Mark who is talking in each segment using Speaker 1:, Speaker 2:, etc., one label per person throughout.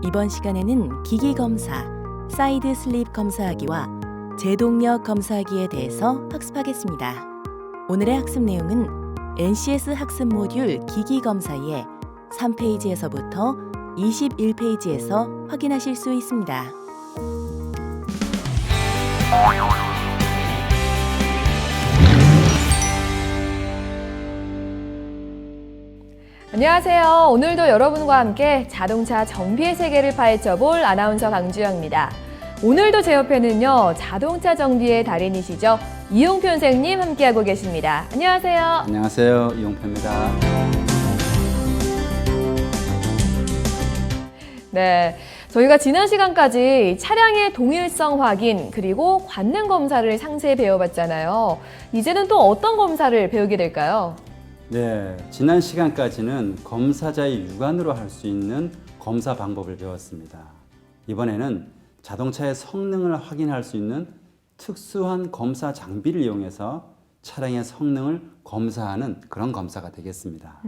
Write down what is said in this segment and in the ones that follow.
Speaker 1: 이번 시간에는 기기 검사, 사이드 슬립 검사하기와 제동력 검사하기에 대해서 학습하겠습니다. 오늘의 학습 내용은 NCS 학습 모듈 기기 검사의 3페이지에서부터 21페이지에서 확인하실 수 있습니다.
Speaker 2: 안녕하세요. 오늘도 여러분과 함께 자동차 정비의 세계를 파헤쳐볼 아나운서 강주영입니다. 오늘도 제 옆에는요, 자동차 정비의 달인이시죠, 이용표 선생님 함께하고 계십니다. 안녕하세요.
Speaker 3: 안녕하세요. 이용표입니다.
Speaker 2: 네, 저희가 지난 시간까지 차량의 동일성 확인 그리고 관능 검사를 상세히 배워봤잖아요. 이제는 또 어떤 검사를 배우게 될까요?
Speaker 3: 네, 지난 시간까지는 검사자의 육안으로 할 수 있는 검사 방법을 배웠습니다. 이번에는 자동차의 성능을 확인할 수 있는 특수한 검사 장비를 이용해서 차량의 성능을 검사하는 그런 검사가 되겠습니다.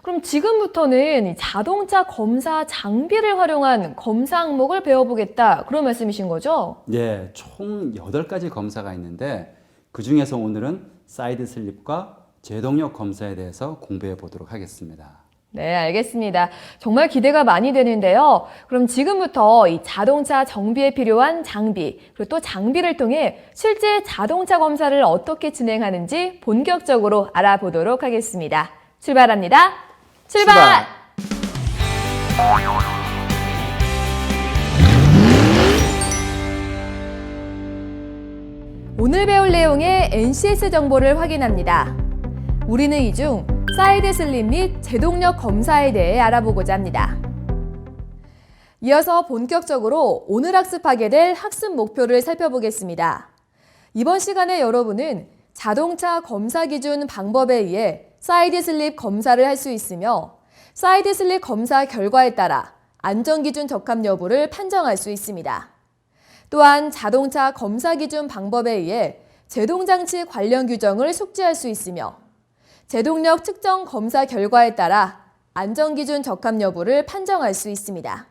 Speaker 2: 그럼 지금부터는 자동차 검사 장비를 활용한 검사 항목을 배워보겠다, 그런 말씀이신 거죠?
Speaker 3: 네, 총 8가지 검사가 있는데 그 중에서 오늘은 사이드 슬립과 제동력 검사에 대해서 공부해 보도록 하겠습니다.
Speaker 2: 네, 알겠습니다. 정말 기대가 많이 되는데요. 그럼 지금부터 이 자동차 정비에 필요한 장비, 그리고 또 장비를 통해 실제 자동차 검사를 어떻게 진행하는지 본격적으로 알아보도록 하겠습니다. 출발합니다. 출발! 오늘 배울 내용의 NCS 정보를 확인합니다. 우리는 이 중 사이드 슬립 및 제동력 검사에 대해 알아보고자 합니다. 이어서 본격적으로 오늘 학습하게 될 학습 목표를 살펴보겠습니다. 이번 시간에 여러분은 자동차 검사 기준 방법에 의해 사이드 슬립 검사를 할 수 있으며 사이드 슬립 검사 결과에 따라 안전기준 적합 여부를 판정할 수 있습니다. 또한 자동차 검사 기준 방법에 의해 제동장치 관련 규정을 숙지할 수 있으며 제동력 측정 검사 결과에 따라 안전기준 적합 여부를 판정할 수 있습니다.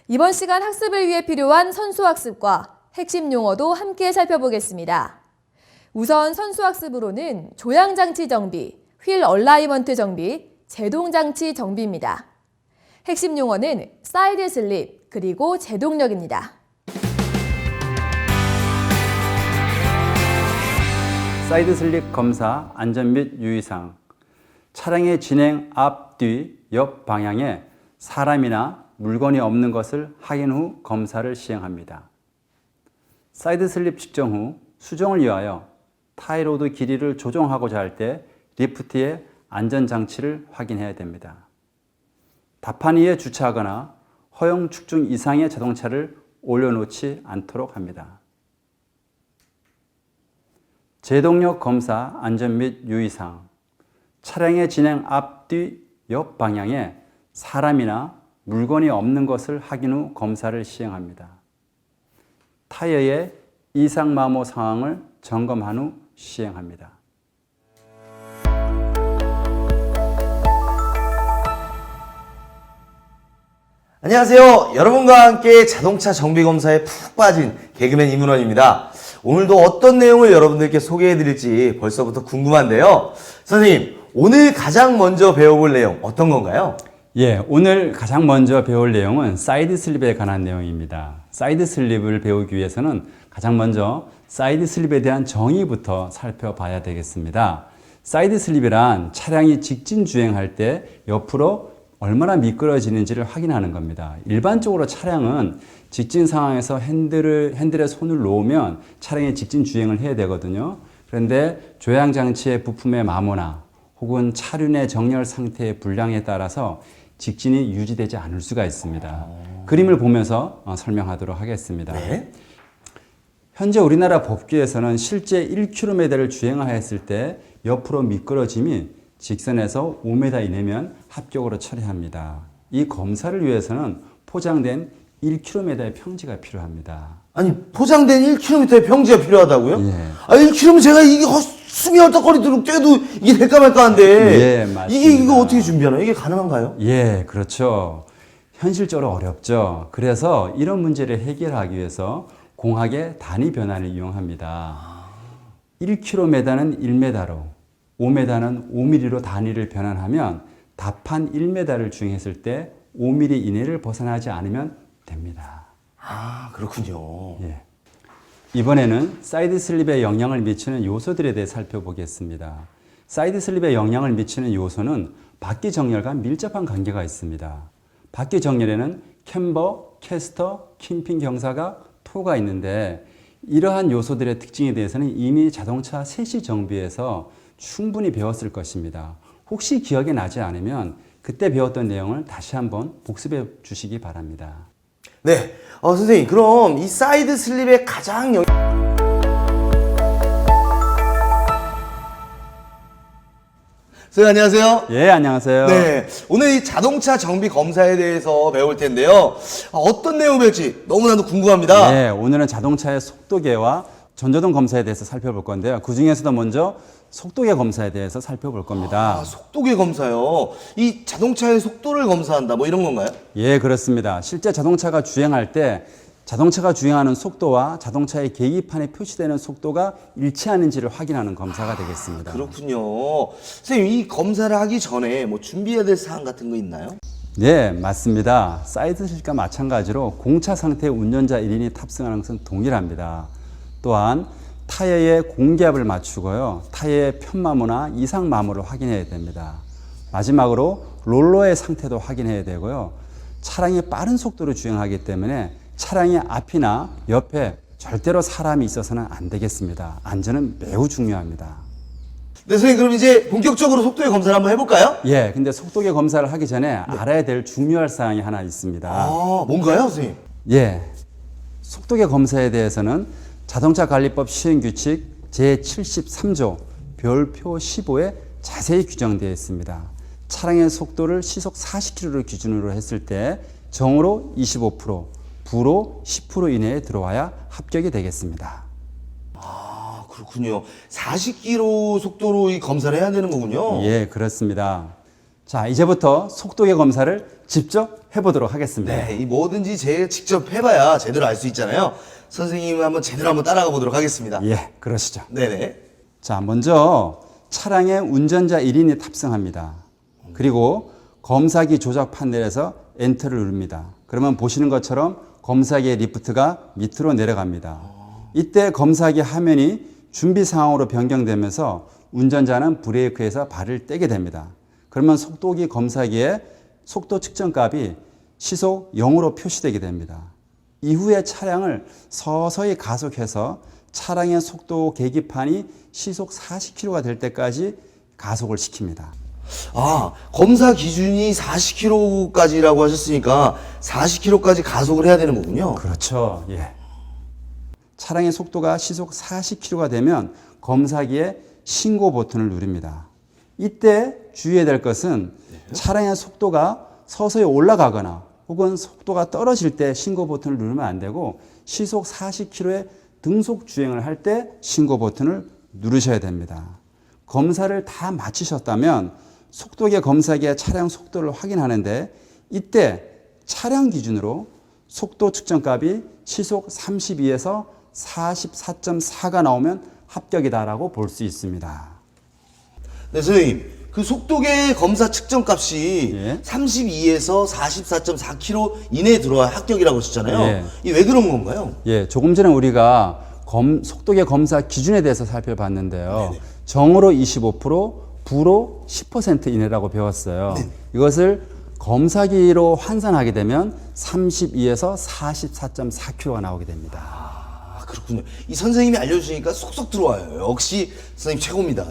Speaker 2: 이번 시간 학습을 위해 필요한 선수학습과 핵심 용어도 함께 살펴보겠습니다. 우선 선수학습으로는 조향장치 정비, 휠 얼라이먼트 정비, 제동장치 정비입니다. 핵심 용어는 사이드 슬립, 그리고 제동력입니다.
Speaker 3: 사이드 슬립 검사 안전 및 유의사항. 차량의 진행 앞, 뒤, 옆 방향에 사람이나 물건이 없는 것을 확인 후 검사를 시행합니다. 사이드 슬립 측정 후 수정을 위하여 타이로드 길이를 조정하고자 할 때 리프트의 안전장치를 확인해야 됩니다. 답판 위에 주차하거나 허용 축중 이상의 자동차를 올려놓지 않도록 합니다. 제동력 검사 안전 및 유의사항. 차량의 진행 앞, 뒤, 옆 방향에 사람이나 물건이 없는 것을 확인 후 검사를 시행합니다. 타이어의 이상 마모 상황을 점검한 후 시행합니다.
Speaker 4: 안녕하세요. 여러분과 함께 자동차 정비 검사에 푹 빠진 개그맨 임은원입니다. 오늘도 어떤 내용을 여러분들께 소개해드릴지 벌써부터 궁금한데요. 선생님, 오늘 가장 먼저 배워볼 내용 어떤 건가요?
Speaker 3: 예, 오늘 가장 먼저 배울 내용은 사이드 슬립에 관한 내용입니다. 사이드 슬립을 배우기 위해서는 가장 먼저 사이드 슬립에 대한 정의부터 살펴봐야 되겠습니다. 사이드 슬립이란 차량이 직진 주행할 때 옆으로 얼마나 미끄러지는지를 확인하는 겁니다. 일반적으로 차량은 직진 상황에서 핸들에 손을 놓으면 차량이 직진 주행을 해야 되거든요. 그런데 조향장치의 부품의 마모나 혹은 차륜의 정렬 상태의 불량에 따라서 직진이 유지되지 않을 수가 있습니다. 그림을 보면서 설명하도록 하겠습니다.
Speaker 4: 네.
Speaker 3: 현재 우리나라 법규에서는 실제 1km를 주행하였을 때 옆으로 미끄러짐이 직선에서 5m 이내면 합격으로 처리합니다. 이 검사를 위해서는 포장된 1km의 평지가 필요합니다.
Speaker 4: 아니, 포장된 1km의 평지가 필요하다고요?
Speaker 3: 예.
Speaker 4: 아, 1km면 제가 이게 숨이 헐떡거리도록 뛰어도 이게 될까 말까 한데.
Speaker 3: 예, 맞습니다.
Speaker 4: 이거 어떻게 준비하나요? 이게 가능한가요?
Speaker 3: 예, 그렇죠. 현실적으로 어렵죠. 그래서 이런 문제를 해결하기 위해서 공학의 단위 변환을 이용합니다. 1km는 1m로, 5m는 5mm로 단위를 변환하면 답한 1m를 주행했을 때 5mm 이내를 벗어나지 않으면 됩니다.
Speaker 4: 아, 그렇군요.
Speaker 3: 예. 이번에는 사이드 슬립에 영향을 미치는 요소들에 대해 살펴보겠습니다. 사이드 슬립에 영향을 미치는 요소는 바퀴 정렬과 밀접한 관계가 있습니다. 바퀴 정렬에는 캠버, 캐스터, 킹핀 경사각, 토가 있는데 이러한 요소들의 특징에 대해서는 이미 자동차 세시 정비에서 충분히 배웠을 것입니다. 혹시 기억에 나지 않으면 그때 배웠던 내용을 다시 한번 복습해 주시기 바랍니다.
Speaker 4: 네. 선생님, 그럼 이 사이드 슬립의 가장 선생님, 안녕하세요.
Speaker 3: 예, 안녕하세요.
Speaker 4: 네. 오늘 이 자동차 정비 검사에 대해서 배울 텐데요. 어떤 내용 배울지 너무나도 궁금합니다.
Speaker 3: 네, 오늘은 자동차의 속도계와 전조등 검사에 대해서 살펴볼 건데요. 그 중에서도 먼저 속도계 검사에 대해서 살펴볼 겁니다.
Speaker 4: 속도계 검사요. 이 자동차의 속도를 검사한다, 뭐 이런 건가요?
Speaker 3: 예, 그렇습니다. 실제 자동차가 주행할 때 자동차가 주행하는 속도와 자동차의 계기판에 표시되는 속도가 일치하는지를 확인하는 검사가 되겠습니다.
Speaker 4: 그렇군요. 선생님, 이 검사를 하기 전에 뭐 준비해야 될 사항 같은 거 있나요?
Speaker 3: 네, 맞습니다. 사이드 슬립과 마찬가지로 공차 상태의 운전자 1인이 탑승하는 것은 동일합니다. 또한 타이어의 공기압을 맞추고요. 타이어의 편마모나 이상 마모를 확인해야 됩니다. 마지막으로 롤러의 상태도 확인해야 되고요. 차량이 빠른 속도로 주행하기 때문에 차량의 앞이나 옆에 절대로 사람이 있어서는 안 되겠습니다. 안전은 매우 중요합니다.
Speaker 4: 네, 선생님, 그럼 이제 본격적으로 속도의 검사를 한번 해볼까요?
Speaker 3: 예, 근데 속도계 검사를 하기 전에 알아야 될 중요한 사항이 하나 있습니다.
Speaker 4: 뭔가요, 선생님?
Speaker 3: 예, 속도계 검사에 대해서는 자동차 관리법 시행규칙 제73조 별표 15에 자세히 규정되어 있습니다. 차량의 속도를 시속 40km를 기준으로 했을 때 정으로 25%, 부로 10% 이내에 들어와야 합격이 되겠습니다.
Speaker 4: 그렇군요. 40km 속도로 이 검사를 해야 되는 거군요.
Speaker 3: 예, 그렇습니다. 자, 이제부터 속도계 검사를 직접 해보도록 하겠습니다.
Speaker 4: 네, 이 뭐든지 제가 직접 해봐야 제대로 알 수 있잖아요. 선생님 한번 제대로 한번 따라가 보도록 하겠습니다.
Speaker 3: 예, 그러시죠.
Speaker 4: 네네.
Speaker 3: 자, 먼저 차량에 운전자 1인이 탑승합니다. 그리고 검사기 조작 판넬에서 엔터를 누릅니다. 그러면 보시는 것처럼 검사기의 리프트가 밑으로 내려갑니다. 이때 검사기 화면이 준비 상황으로 변경되면서 운전자는 브레이크에서 발을 떼게 됩니다. 그러면 속도기 검사기의 속도 측정값이 시속 0으로 표시되게 됩니다. 이후에 차량을 서서히 가속해서 차량의 속도 계기판이 시속 40km가 될 때까지 가속을 시킵니다.
Speaker 4: 검사 기준이 40km까지라고 하셨으니까 40km까지 가속을 해야 되는 거군요.
Speaker 3: 그렇죠. 예. 차량의 속도가 시속 40km가 되면 검사기에 신고 버튼을 누릅니다. 이때 주의해야 될 것은 차량의 속도가 서서히 올라가거나 혹은 속도가 떨어질 때 신고 버튼을 누르면 안 되고 시속 40km의 등속 주행을 할 때 신고 버튼을 누르셔야 됩니다. 검사를 다 마치셨다면 속도계 검사기의 차량 속도를 확인하는데 이때 차량 기준으로 속도 측정값이 시속 32에서 44.4가 나오면 합격이다라고 볼 수 있습니다.
Speaker 4: 네, 선생님. 그 속도계 검사 측정값이
Speaker 3: 예.
Speaker 4: 32에서 44.4km 이내에 들어와야 합격이라고 하셨잖아요.
Speaker 3: 예.
Speaker 4: 이게 왜 그런 건가요?
Speaker 3: 예, 조금 전에 우리가 속도계 검사 기준에 대해서 살펴봤는데요. 정으로 25%, 부로 10% 이내라고 배웠어요. 이것을 검사기로 환산하게 되면 32에서 44.4km가 나오게 됩니다.
Speaker 4: 그렇군요. 이 선생님이 알려주시니까 쏙쏙 들어와요. 역시 선생님 최고입니다.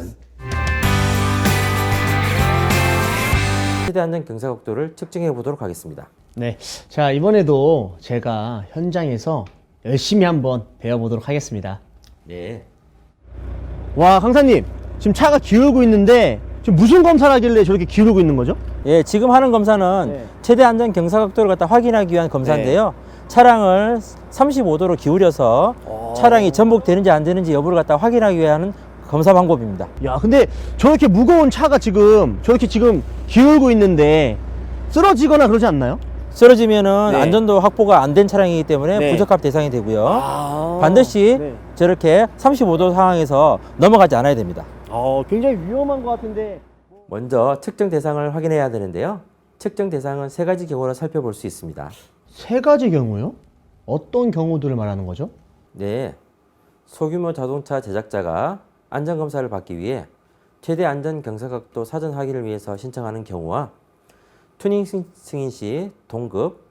Speaker 5: 최대 안전 경사각도를 측정해 보도록 하겠습니다.
Speaker 6: 네, 자 이번에도 제가 현장에서 열심히 한번 배워보도록 하겠습니다.
Speaker 5: 네.
Speaker 6: 와, 강사님 지금 차가 기울고 있는데 지금 무슨 검사를 하길래 저렇게 기울고 있는 거죠?
Speaker 5: 예, 지금 하는 검사는
Speaker 6: 네.
Speaker 5: 최대 안전 경사각도를 갖다 확인하기 위한 검사인데요. 차량을 35도로 기울여서 차량이 전복되는지 안 되는지 여부를 갖다 확인하기 위한 검사 방법입니다.
Speaker 6: 야, 근데 저렇게 무거운 차가 지금 저렇게 지금 기울고 있는데 쓰러지거나 그러지 않나요?
Speaker 5: 쓰러지면은
Speaker 6: 네.
Speaker 5: 안전도 확보가 안 된 차량이기 때문에
Speaker 6: 네.
Speaker 5: 부적합 대상이 되고요.
Speaker 6: 아.
Speaker 5: 반드시
Speaker 6: 네.
Speaker 5: 저렇게 35도 상황에서 넘어가지 않아야 됩니다.
Speaker 6: 굉장히 위험한 것 같은데.
Speaker 7: 먼저 측정 대상을 확인해야 되는데요. 측정 대상은 세 가지 경우로 살펴볼 수 있습니다.
Speaker 6: 세 가지 경우요? 어떤 경우들을 말하는 거죠?
Speaker 7: 네, 소규모 자동차 제작자가 안전검사를 받기 위해 최대 안전 경사각도 사전 확인을 위해서 신청하는 경우와 튜닝 승인 시 동급,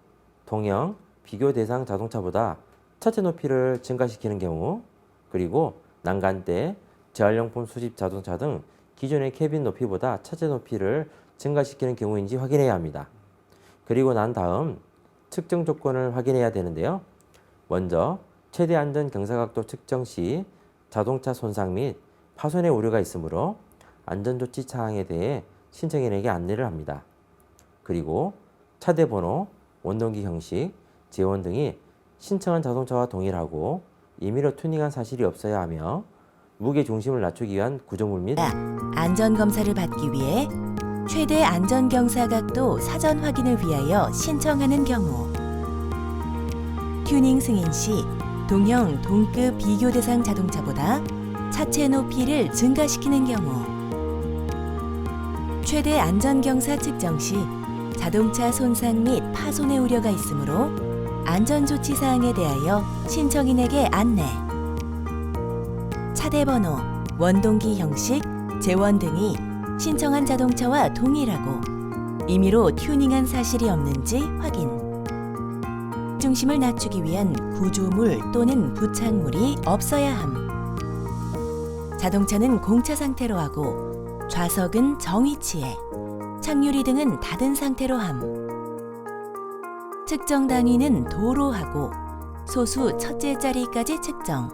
Speaker 7: 동형, 비교 대상 자동차보다 차체 높이를 증가시키는 경우, 그리고 난간대, 재활용품 수집 자동차 등 기존의 캐빈 높이보다 차체 높이를 증가시키는 경우인지 확인해야 합니다. 그리고 난 다음 측정 조건을 확인해야 되는데요. 먼저 최대 안전 경사각도 측정 시 자동차 손상 및 파손의 우려가 있으므로 안전조치 사항에 대해 신청인에게 안내를 합니다. 그리고 차대 번호, 원동기 형식, 제원 등이 신청한 자동차와 동일하고 임의로 튜닝한 사실이 없어야 하며 무게 중심을 낮추기 위한 구조물 및
Speaker 1: 안전검사를 받기 위해 최대 안전경사각도 사전 확인을 위하여 신청하는 경우, 튜닝 승인 시 동형 동급 비교 대상 자동차보다 차체 높이를 증가시키는 경우, 최대 안전경사 측정 시 자동차 손상 및 파손의 우려가 있으므로 안전조치 사항에 대하여 신청인에게 안내, 차대 번호, 원동기 형식, 제원 등이 신청한 자동차와 동일하고 임의로 튜닝한 사실이 없는지 확인, 중심을 낮추기 위한 구조물 또는 부착물이 없어야 함, 자동차는 공차 상태로 하고 좌석은 정위치에, 착유리 등은 닫은 상태로 함, 측정 단위는 도로 하고 소수 첫째 자리까지 측정,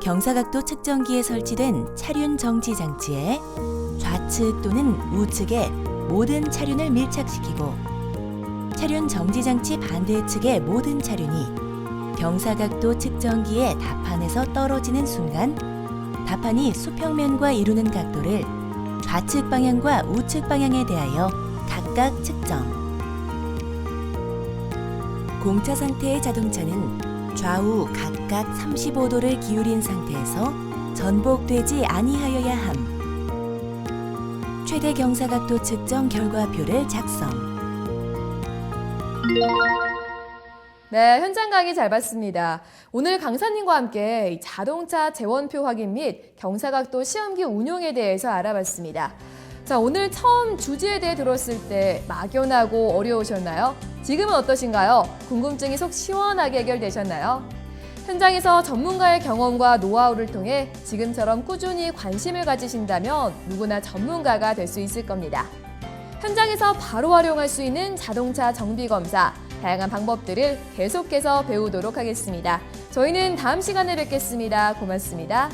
Speaker 1: 경사각도 측정기에 설치된 차륜 정지 장치에 좌측 또는 우측에 모든 차륜을 밀착시키고 차륜 정지 장치 반대측의 모든 차륜이 경사각도 측정기의 답판에서 떨어지는 순간 답판이 수평면과 이루는 각도를 좌측 방향과 우측 방향에 대하여 각각 측정. 공차 상태의 자동차는 좌우 각각 35도를 기울인 상태에서 전복되지 아니하여야 함. 최대 경사각도 측정 결과표를 작성.
Speaker 2: 네, 현장 강의 잘 봤습니다. 오늘 강사님과 함께 이 자동차 재원표 확인 및 경사각도 시험기 운용에 대해서 알아봤습니다. 자, 오늘 처음 주제에 대해 들었을 때 막연하고 어려우셨나요? 지금은 어떠신가요? 궁금증이 속 시원하게 해결되셨나요? 현장에서 전문가의 경험과 노하우를 통해 지금처럼 꾸준히 관심을 가지신다면 누구나 전문가가 될 수 있을 겁니다. 현장에서 바로 활용할 수 있는 자동차 정비검사, 다양한 방법들을 계속해서 배우도록 하겠습니다. 저희는 다음 시간에 뵙겠습니다. 고맙습니다.